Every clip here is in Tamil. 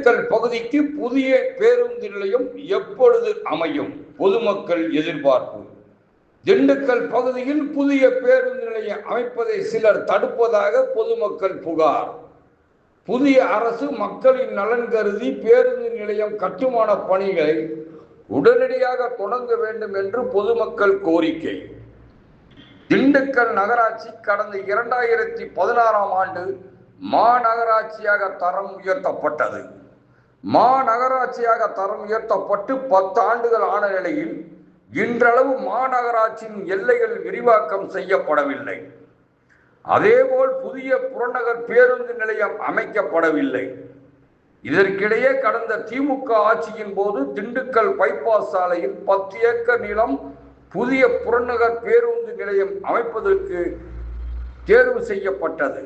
திண்டுக்கல் பகுதிக்கு புதிய பேருந்து நிலையம் எப்பொழுது அமையும்? பொதுமக்கள் எதிர்பார்ப்பு. திண்டுக்கல் பகுதியில் புதிய பேருந்து நிலையம் அமைப்பதை சிலர் தடுப்பதாக பொதுமக்கள் புகார். புதிய அரசு மக்களின் நலன் கருதி பேருந்து நிலையம் கட்டுமான பணிகளை உடனடியாக தொடங்க வேண்டும் என்று பொதுமக்கள் கோரிக்கை. திண்டுக்கல் நகராட்சி கடந்த 2016ஆம் ஆண்டு மாநகராட்சியாக தரம் உயர்த்தப்பட்டது. மாநகராட்சியாக தரம் உயர்த்தப்பட்டு 10 ஆண்டுகள் ஆன நிலையில் இன்றளவு மாநகராட்சியின் எல்லைகள் விரிவாக்கம் செய்யப்படவில்லை. அதேபோல் புதிய புறநகர் பேருந்து நிலையம் அமைக்கப்படவில்லை. இதற்கிடையே கடந்த திமுக ஆட்சியின் போது திண்டுக்கல் பைபாஸ் சாலையில் 10 ஏக்கர் நிலம் புதிய புறநகர் பேருந்து நிலையம் அமைப்பதற்கு தேர்வு செய்யப்பட்டது.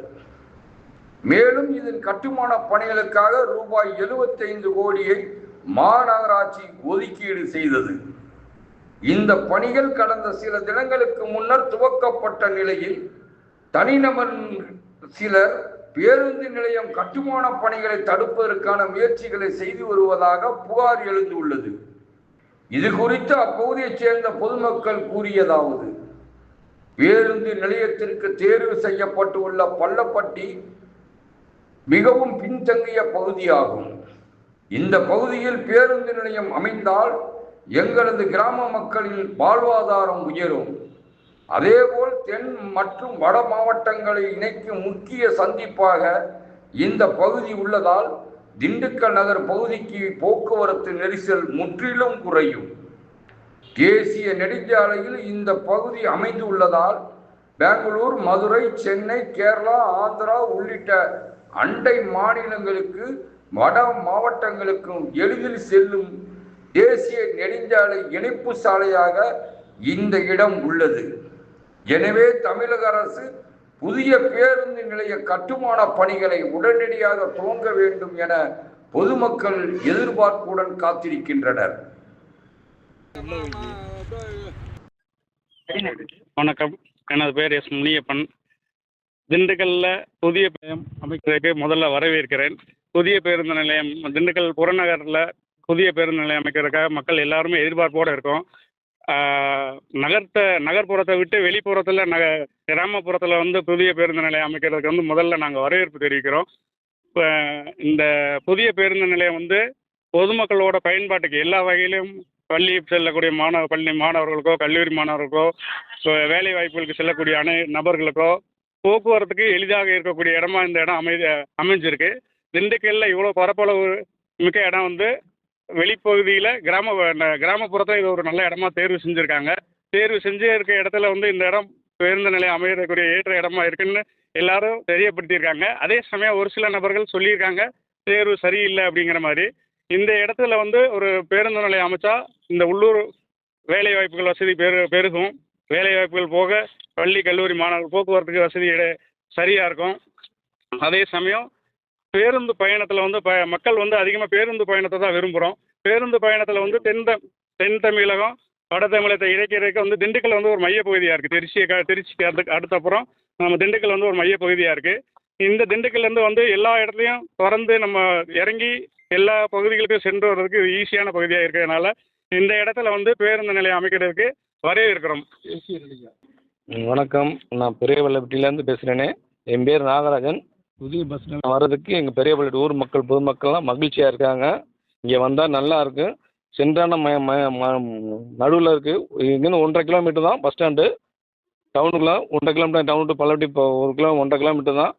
மேலும் இதன் கட்டுமான பணிகளுக்காக ரூபாய் 75 கோடியை மாநகராட்சி ஒதுக்கீடு செய்தது. இந்த பணிகள் கடந்த சில தினங்களுக்கு முன்னர் துவக்கப்பட்ட நிலையில் தனிநபர் சிலர் பேருந்து நிலையம் கட்டுமான பணிகளை தடுப்பதற்கான முயற்சிகளை செய்து வருவதாக புகார் எழுந்துள்ளது. இது குறித்து அப்பகுதியைச் சேர்ந்த பொதுமக்கள் கூறியதாவது: பேருந்து நிலையத்திற்கு தேர்வு செய்யப்பட்டுள்ள பள்ளப்பட்டி மிகவும் பின்தங்கிய பகுதியாகும். இந்த பகுதியில் பேருந்து நிலையம் அமைந்தால் எங்களது கிராம மக்களின் வாழ்வாதாரம் உயரும். அதேபோல் தென் மற்றும் வட மாவட்டங்களை இணைக்கும் முக்கிய சந்திப்பாக இந்த பகுதி உள்ளதால் திண்டுக்கல் நகர் பகுதிக்கு போக்குவரத்து நெரிசல் முற்றிலும் குறையும். தேசிய நெடுஞ்சாலையில் இந்த பகுதி அமைந்துள்ளதால் பெங்களூர், மதுரை, சென்னை, கேரளா, ஆந்திரா உள்ளிட்ட அண்டை மாநிலங்களுக்கு வட மாவட்டங்களுக்கும் எளிதில் செல்லும் தேசிய நெடுஞ்சாலை இணைப்பு சாலையாக இந்த இடம் உள்ளது. எனவே தமிழக அரசு புதிய பேருந்து நிலைய கட்டுமான பணிகளை உடனடியாக துவங்க வேண்டும் என பொதுமக்கள் எதிர்பார்ப்புடன் காத்திருக்கின்றனர். வணக்கம், எனது பெயர் எஸ். முனியப்பன். திண்டுக்கல்ல புதிய அமைக்கிறதுக்கு முதல்ல வரவேற்கிறேன். புதிய பேருந்து நிலையம் திண்டுக்கல் புறநகரில் புதிய பேருந்து நிலையம் அமைக்கிறதுக்காக மக்கள் எல்லாருமே எதிர்பார்ப்போடு இருக்கோம். நகர்ப்புறத்தை விட்டு வெளிப்புறத்தில் கிராமப்புறத்தில் வந்து புதிய பேருந்து நிலையம் அமைக்கிறதுக்கு வந்து முதல்ல நாங்கள் வரவேற்பு தெரிவிக்கிறோம். இப்போ இந்த புதிய பேருந்து நிலையம் வந்து பொதுமக்களோட பயன்பாட்டுக்கு எல்லா வகையிலும் பள்ளி செல்லக்கூடிய மாணவர்களுக்கோ, கல்லூரி மாணவர்களுக்கோ, வேலை வாய்ப்புகளுக்கு செல்லக்கூடிய நபர்களுக்கோ போக்குவரத்துக்கு எளிதாக இருக்கக்கூடிய இடமா இந்த இடம் அமைஞ்சிருக்கு. திண்டுக்கல்ல இவ்வளோ பரப்பளவு மிக்க இடம் வந்து வெளிப்பகுதியில் கிராமப்புறத்தில் இது ஒரு நல்ல இடமா தேர்வு செஞ்சுருக்காங்க. தேர்வு செஞ்சு இருக்க இடத்துல வந்து இந்த இடம் பேருந்து நிலையம் அமையக்கூடிய ஏற்ற இடமா இருக்குன்னு எல்லாரும் தெரியப்படுத்தியிருக்காங்க. அதே சமயம் ஒரு சில நபர்கள் சொல்லியிருக்காங்க தேர்வு சரியில்லை அப்படிங்கிற மாதிரி. இந்த இடத்துல வந்து ஒரு பேருந்து நிலையம் அமைச்சா இந்த உள்ளூர் வேலை வாய்ப்புகள் வசதி பெருகும். வேலை வாய்ப்புகள் போக பள்ளி கல்லூரி மாணவர்கள் போக்குவரத்துக்கு வசதி சரியாக இருக்கும். அதே சமயம் பேருந்து பயணத்தில் வந்து மக்கள் வந்து அதிகமாக பேருந்து பயணத்தை தான் விரும்புகிறோம். பேருந்து பயணத்தில் வந்து தென் தமிழகம் வட தமிழகத்தை இணைக்கிறதுக்கு வந்து திண்டுக்கல் வந்து ஒரு மையப்பகுதியாக இருக்குது. திருச்சிக்கு அடுத்தப்புறம் நம்ம திண்டுக்கல் வந்து ஒரு மையப்பகுதியாக இருக்குது. இந்த திண்டுக்கல்லேருந்து வந்து எல்லா இடத்துலையும் திறந்து நம்ம இறங்கி எல்லா பகுதிகளுக்கும் சென்று வர்றதுக்கு ஈஸியான பகுதியாக இருக்கிறதுனால இந்த இடத்துல வந்து பேருந்து நிலையம் அமைக்கிறதுக்கு வரவேற்கிறோம். வணக்கம், நான் பெரியவள்ளப்பட்டியிலேருந்து பேசுகிறேனே. என் பேர் நாகராஜன். புதிய பஸ் ஸ்டாண்ட் வர்றதுக்கு எங்கள் பெரியவள்ளப்பட்டி ஊர் பொதுமக்கள்லாம் மகிழ்ச்சியாக இருக்காங்க. இங்கே வந்தால் நல்லா இருக்கு. சென்றான நடுவில் இருக்குது. இங்கேருந்து 1.5 கிலோமீட்டர் தான் பஸ் ஸ்டாண்டு. டவுனுக்குள்ள 1.5 கிலோமீட்டர், டவுன் டு பள்ளப்பட்டி இப்போ 1.5 கிலோமீட்டர் தான்.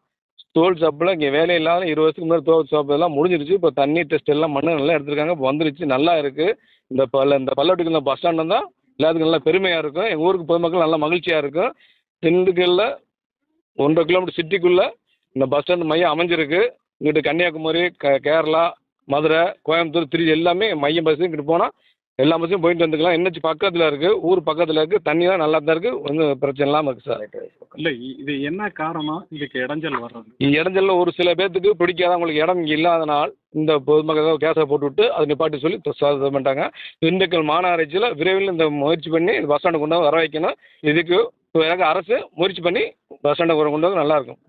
தோல் ஷாப்பில் இங்கே வேலை இல்லாத 20 வருஷத்துக்கு முன்னாடி தோல் ஷாப் எல்லாம் முடிஞ்சிருச்சு. இப்போ தண்ணி டெஸ்ட் எல்லாம் மண்ணு நல்லா எடுத்துருக்காங்க. இப்போ வந்துருச்சு, நல்லா இருக்குது. இந்த பள்ளப்பட்டிக்கு இந்த பஸ் ஸ்டாண்டு தான் எல்லாத்துக்கும் நல்லா பெருமையாக இருக்கும். எங்கள் ஊருக்கு பொதுமக்கள் நல்லா மகிழ்ச்சியாக இருக்கும். திண்டுக்கல்ல 1.5 கிலோமீட்டர் சிட்டிக்குள்ளே இந்த பஸ் ஸ்டாண்டு மையம் அமைஞ்சிருக்கு. இங்கிட்டு கன்னியாகுமரி, கேரளா, மதுரை, கோயம்புத்தூர், திருச்சி எல்லாமே மையம் பஸ்ஸு இங்கிட்டு போனால் எல்லா பஸ்ஸும் போயிட்டு வந்துக்கலாம். என்ஹெச் பக்கத்தில் இருக்குது, ஊர் பக்கத்தில் இருக்குது. தண்ணி தான் நல்லா தான் இருக்குது, ஒன்றும் பிரச்சனை இல்லாமல் இருக்குது சார். இல்லை, இது என்ன காரணம் இதுக்கு இடைஞ்சல் வர்றது? இடைஞ்சலில் ஒரு சில பேர்த்துக்கு பிடிக்காத, உங்களுக்கு இடம் இங்கே இல்லாதனால் இந்த பொதுமக்கள் கேஸை போட்டுவிட்டு அதை நிப்பாட்டி சொல்லி இது பண்ணிட்டாங்க. திண்டுக்கல் மாநகராட்சியில் விரைவில் இந்த முயற்சி பண்ணி இந்த பஸ் ஸ்டாண்டை கொண்டு வந்து வர வைக்கணும். இதுக்கு அரசு முயற்சி பண்ணி பஸ் ஸ்டாண்டை கொண்டு வந்து நல்லாயிருக்கும்.